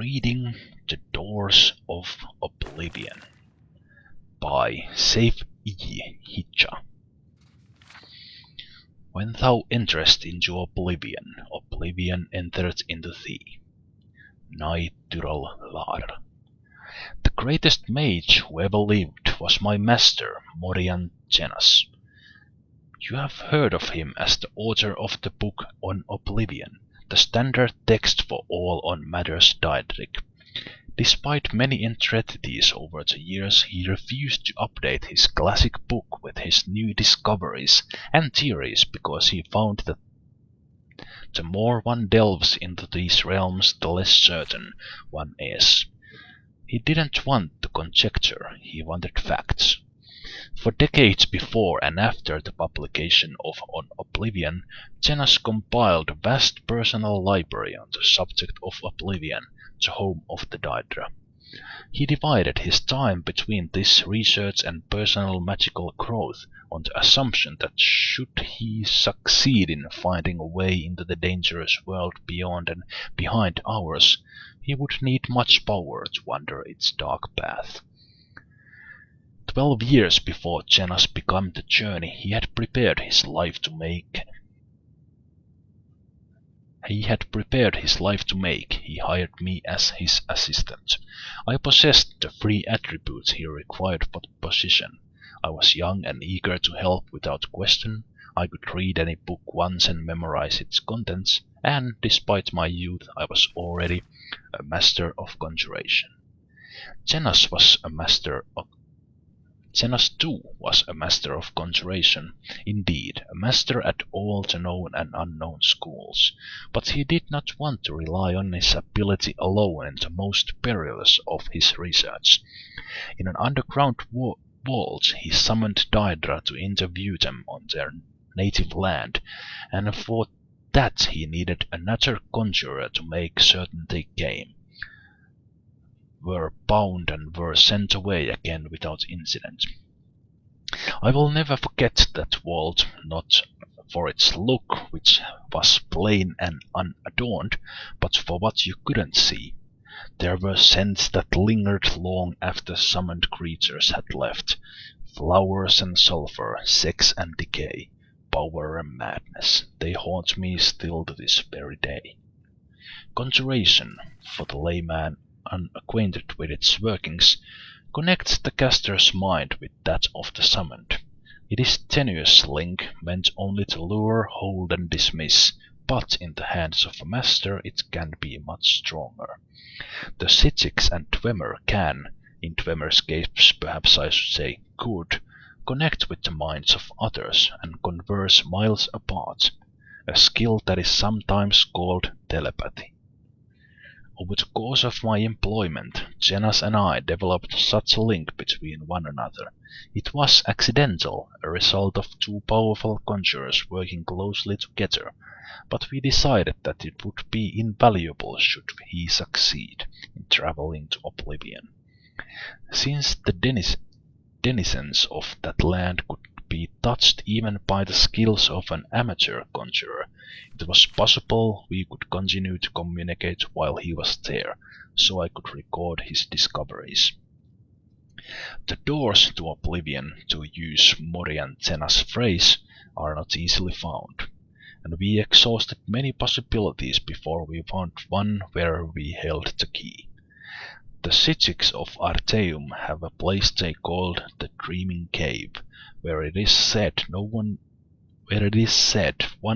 Reading The Doors of Oblivion by Saif E. Hitcha. When thou enterest into oblivion, oblivion entereth into thee. Night Tyrol Lar. The greatest mage who ever lived was my master, Morian Genas. You have heard of him as the author of the book on Oblivion, the standard text for all on matters Daedric. Despite many entreaties over the years, he refused to update his classic book with his new discoveries and theories because he found that the more one delves into these realms, the less certain one is. He didn't want to conjecture, he wanted facts. For decades before and after the publication of On Oblivion, Genas compiled a vast personal library on the subject of Oblivion, the home of the Daedra. He divided his time between this research and personal magical growth on the assumption that should he succeed in finding a way into the dangerous world beyond and behind ours, he would need much power to wander its dark path. 12 years before Genas began the journey, he had prepared his life to make. He hired me as his assistant. I possessed the 3 attributes he required for the position. I was young and eager to help without question. I could read any book once and memorize its contents, and despite my youth, I was already a master of conjuration. Genas too was a master of conjuration, indeed, a master at all the known and unknown schools, but he did not want to rely on his ability alone in the most perilous of his research. In an underground vault he summoned Daedra to interview them on their native land, and for that he needed another conjurer to make certain they came, were bound and were sent away again without incident. I will never forget that vault, not for its look, which was plain and unadorned, but for what you couldn't see. There were scents that lingered long after summoned creatures had left. Flowers and sulphur, sex and decay, power and madness, they haunt me still to this very day. Conjuration, for the layman unacquainted with its workings, connects the caster's mind with that of the summoned. It is a tenuous link meant only to lure, hold and dismiss, but in the hands of a master it can be much stronger. The Psittix and Dwemer can, in Dwemer's case perhaps I should say could, connect with the minds of others and converse miles apart, a skill that is sometimes called telepathy. Over the course of my employment, Genas and I developed such a link between one another. It was accidental, a result of 2 powerful conjurers working closely together, but we decided that it would be invaluable should he succeed in traveling to Oblivion. Since the denizens of that land could be touched even by the skills of an amateur conjurer, it was possible we could continue to communicate while he was there, so I could record his discoveries. The doors to Oblivion, to use Morian Genas' phrase, are not easily found, and we exhausted many possibilities before we found one where we held the key. The Psittix of Artaeum have a place they called the Dreaming Cave, where it is said one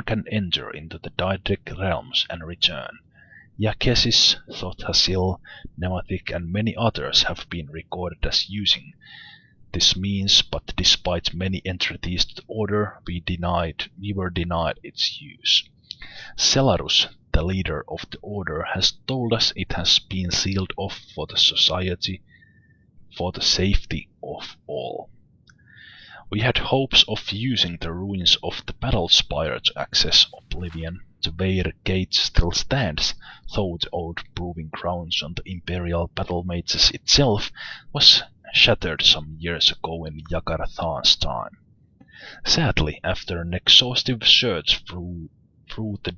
can enter into the Daedric realms and return. Yakesis, Thothasil, Nemathic and many others have been recorded as using this means, but despite many entreaties to the order, we were denied its use. Celarus, the leader of the order, has told us it has been sealed off for the society for the safety of all. We had hopes of using the ruins of the battle spire to access Oblivion. The Veir Gate still stands, though the old proving grounds on the Imperial Battle Mages itself was shattered some years ago in Yakar Than's time. Sadly, after an exhaustive search through the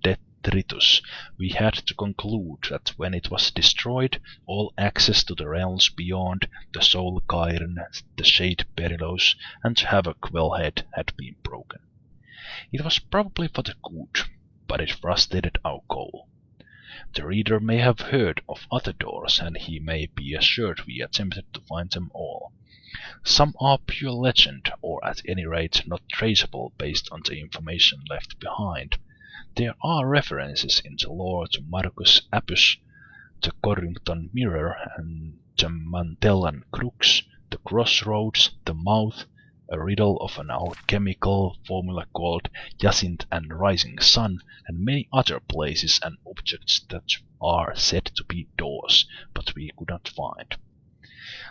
detritus, we had to conclude that when it was destroyed, all access to the realms beyond, the Soul Cairn, the Shade Perilous, and Havoc Wellhead had been broken. It was probably for the good, but it frustrated our goal. The reader may have heard of other doors, and he may be assured we attempted to find them all. Some are pure legend, or at any rate not traceable based on the information left behind. There are references in the lore to Marcus Apus, the Corrington Mirror, and the Mantellan Crux, the Crossroads, the Mouth, a riddle of an alchemical formula called Jacinth and Rising Sun, and many other places and objects that are said to be doors, but we could not find.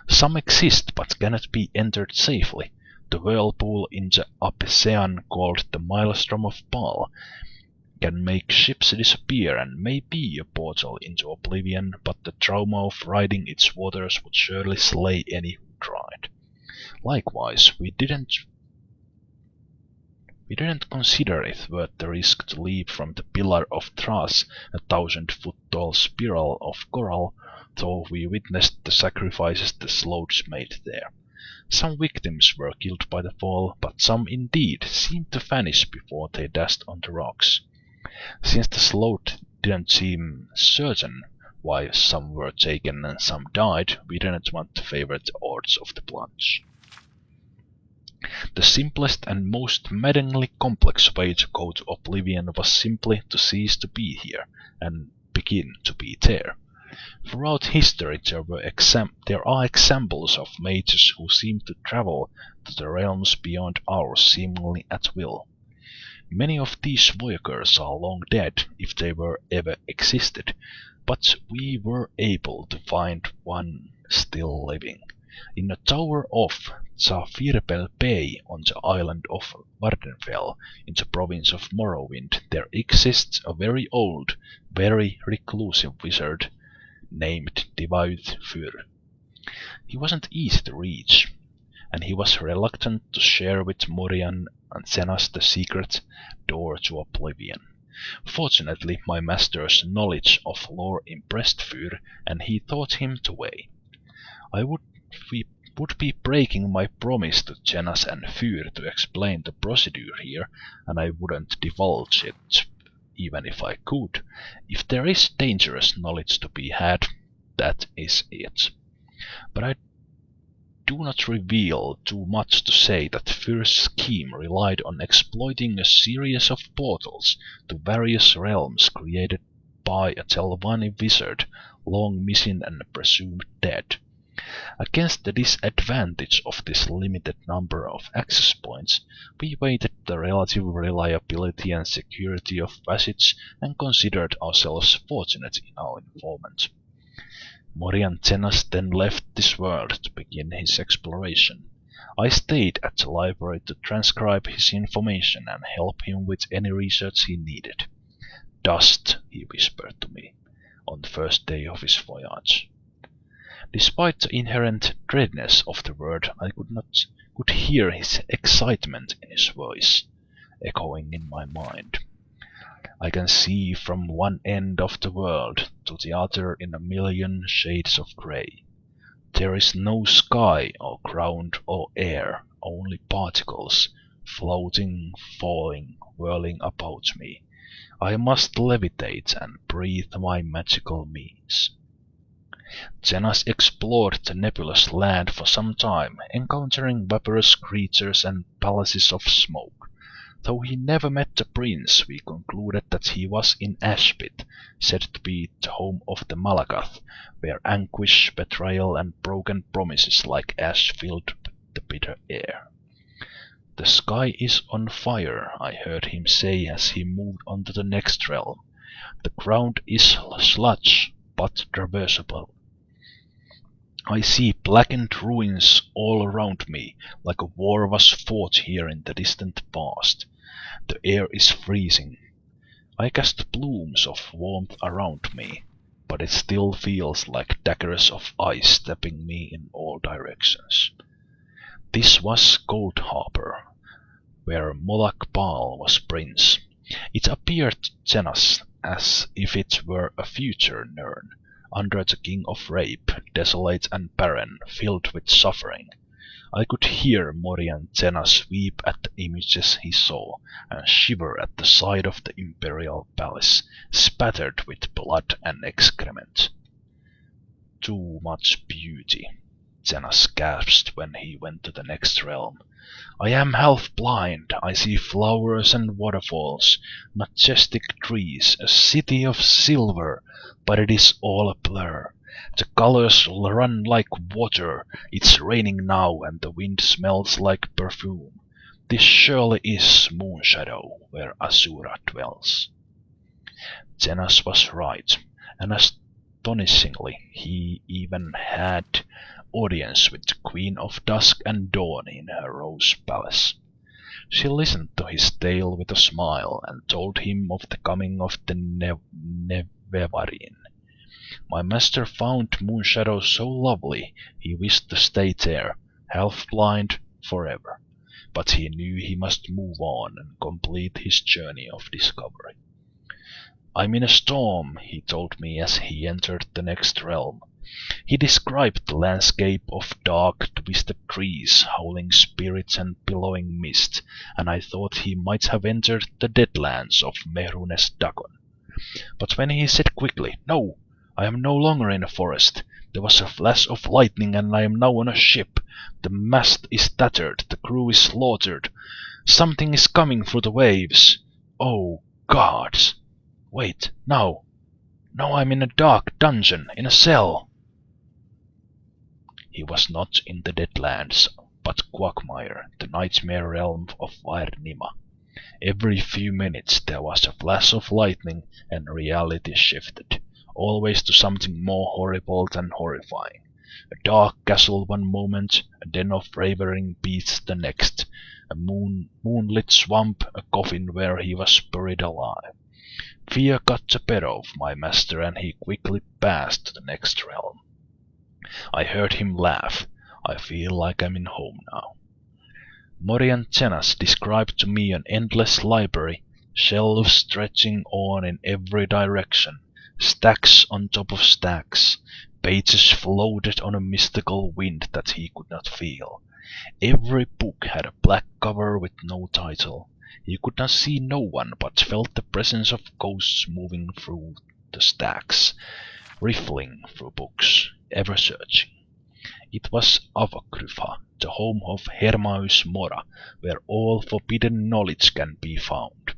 Some exist but cannot be entered safely. The whirlpool in the Apsean called the Maelstrom of Baal can make ships disappear and may be a portal into oblivion, but the trauma of riding its waters would surely slay any who tried. Likewise, we didn't consider it worth the risk to leap from the Pillar of Thras, a 1,000-foot-tall spiral of coral, though we witnessed the sacrifices the Sloats made there. Some victims were killed by the fall, but some indeed seemed to vanish before they dashed on the rocks. Since the Sloat didn't seem certain why some were taken and some died, we didn't want to favor the odds of the plunge. The simplest and most maddeningly complex way to go to oblivion was simply to cease to be here, and begin to be there. Throughout history there are examples of mages who seem to travel to the realms beyond ours seemingly at will. Many of these voyagers are long dead, if they were ever existed, but we were able to find one still living. In a tower off Zafirpel Bay on the island of Vardenfell, in the province of Morrowind, there exists a very old, very reclusive wizard named Devaith Fyr. He wasn't easy to reach, and he was reluctant to share with Morian and Zenas the secret door to oblivion. Fortunately, my master's knowledge of lore impressed Fyr, and he taught him the way. I would be breaking my promise to Zenas and Fyr to explain the procedure here, and I wouldn't divulge it, even if I could. If there is dangerous knowledge to be had, that is it. But I do not reveal too much to say that Fyr's scheme relied on exploiting a series of portals to various realms created by a Telvanni wizard, long missing and presumed dead. Against the disadvantage of this limited number of access points, we weighted the relative reliability and security of passage and considered ourselves fortunate in our informant. Morian Zenas then left this world to begin his exploration. I stayed at the library to transcribe his information and help him with any research he needed. "Dust," he whispered to me, on the first day of his voyage. Despite the inherent dreadness of the word, I could hear his excitement in his voice, echoing in my mind. I can see from one end of the world to the other in a million shades of grey. There is no sky or ground or air, only particles, floating, falling, whirling about me. I must levitate and breathe my magical means. Zenas explored the nebulous land for some time, encountering vaporous creatures and palaces of smoke. Though he never met the prince, we concluded that he was in Ashpit, said to be the home of the Malakath, where anguish, betrayal, and broken promises like ash filled the bitter air. "The sky is on fire," I heard him say as he moved on to the next realm. "The ground is sludge, but traversable. I see blackened ruins all around me, like a war was fought here in the distant past. The air is freezing. I cast plumes of warmth around me, but it still feels like daggers of ice stabbing me in all directions." This was Gold Harbor, where Molag Bal was prince. It appeared to Zenas as if it were a future Nirn, under the king of rape, desolate and barren, filled with suffering. I could hear Morian Zenas weep at the images he saw, and shiver at the sight of the imperial palace, spattered with blood and excrement. Too much beauty, Zenas gasped when he went to the next realm. I am half blind. I see flowers and waterfalls, majestic trees, a city of silver, but it is all a blur. The colors run like water. It's raining now and the wind smells like perfume. This surely is Moonshadow, where Asura dwells. Zenas was right, and astonishingly he even had audience with the Queen of Dusk and Dawn in her Rose Palace. She listened to his tale with a smile and told him of the coming of the Nevevarin. My master found Moonshadow so lovely he wished to stay there, half-blind, forever. But he knew he must move on and complete his journey of discovery. I'm in a storm, he told me as he entered the next realm. He described the landscape of dark, twisted trees, howling spirits and billowing mist, and I thought he might have entered the deadlands of Mehrunes Dagon. But when he said quickly, "No, I am no longer in a forest. There was a flash of lightning and I am now on a ship. The mast is tattered, the crew is slaughtered. Something is coming through the waves. Oh, gods! Wait, now I'm in a dark dungeon, in a cell." He was not in the Deadlands, but Quagmire, the nightmare realm of Vairnima. Every few minutes there was a flash of lightning and reality shifted, always to something more horrible than horrifying. A dark castle one moment, a den of ravering beasts the next, a moonlit swamp, a coffin where he was buried alive. Fear got the better of my master and he quickly passed to the next realm. I heard him laugh. I feel like I'm in home now. Morian Zenas described to me an endless library, shelves stretching on in every direction, stacks on top of stacks. Pages floated on a mystical wind that he could not feel. Every book had a black cover with no title. He could not see no one, but felt the presence of ghosts moving through the stacks, riffling through books, ever searching. It was Avakrypha, the home of Hermaeus Mora, where all forbidden knowledge can be found.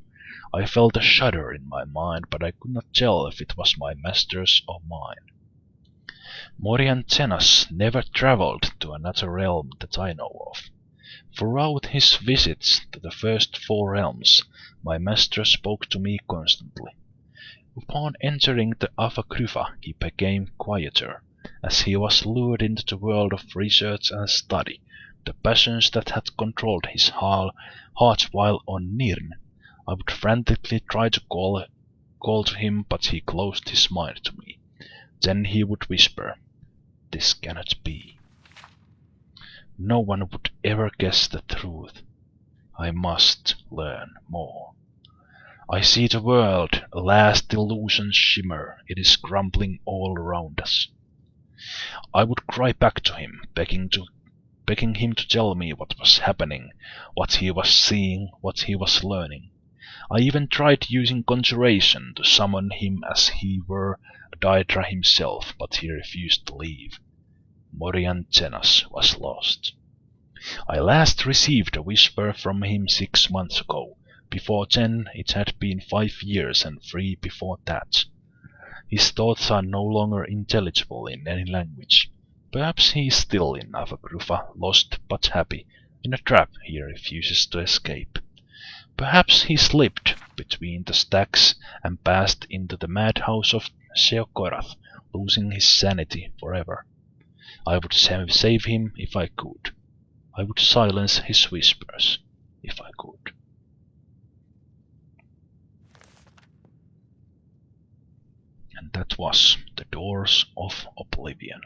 I felt a shudder in my mind, but I could not tell if it was my master's or mine. Morian Zenas never travelled to another realm that I know of. Throughout his visits to the first 4 realms, my master spoke to me constantly. Upon entering the Avakrypha he became quieter, as he was lured into the world of research and study, the passions that had controlled his heart while on Nirn. I would frantically try to call to him, but he closed his mind to me. Then he would whisper, "This cannot be. No one would ever guess the truth. I must learn more. I see the world, a last illusion shimmer, it is crumbling all around us." I would cry back to him, begging him to tell me what was happening, what he was seeing, what he was learning. I even tried using conjuration to summon him as he were a Daedra himself, but he refused to leave. Morian Zenas was lost. I last received a whisper from him 6 months ago. Before then it had been 5 years and 3 before that. His thoughts are no longer intelligible in any language. Perhaps he is still in Avakrypha, lost but happy, in a trap he refuses to escape. Perhaps he slipped between the stacks and passed into the madhouse of Sheokorath, losing his sanity forever. I would save him if I could. I would silence his whispers if I could. And that was The Doors of Oblivion.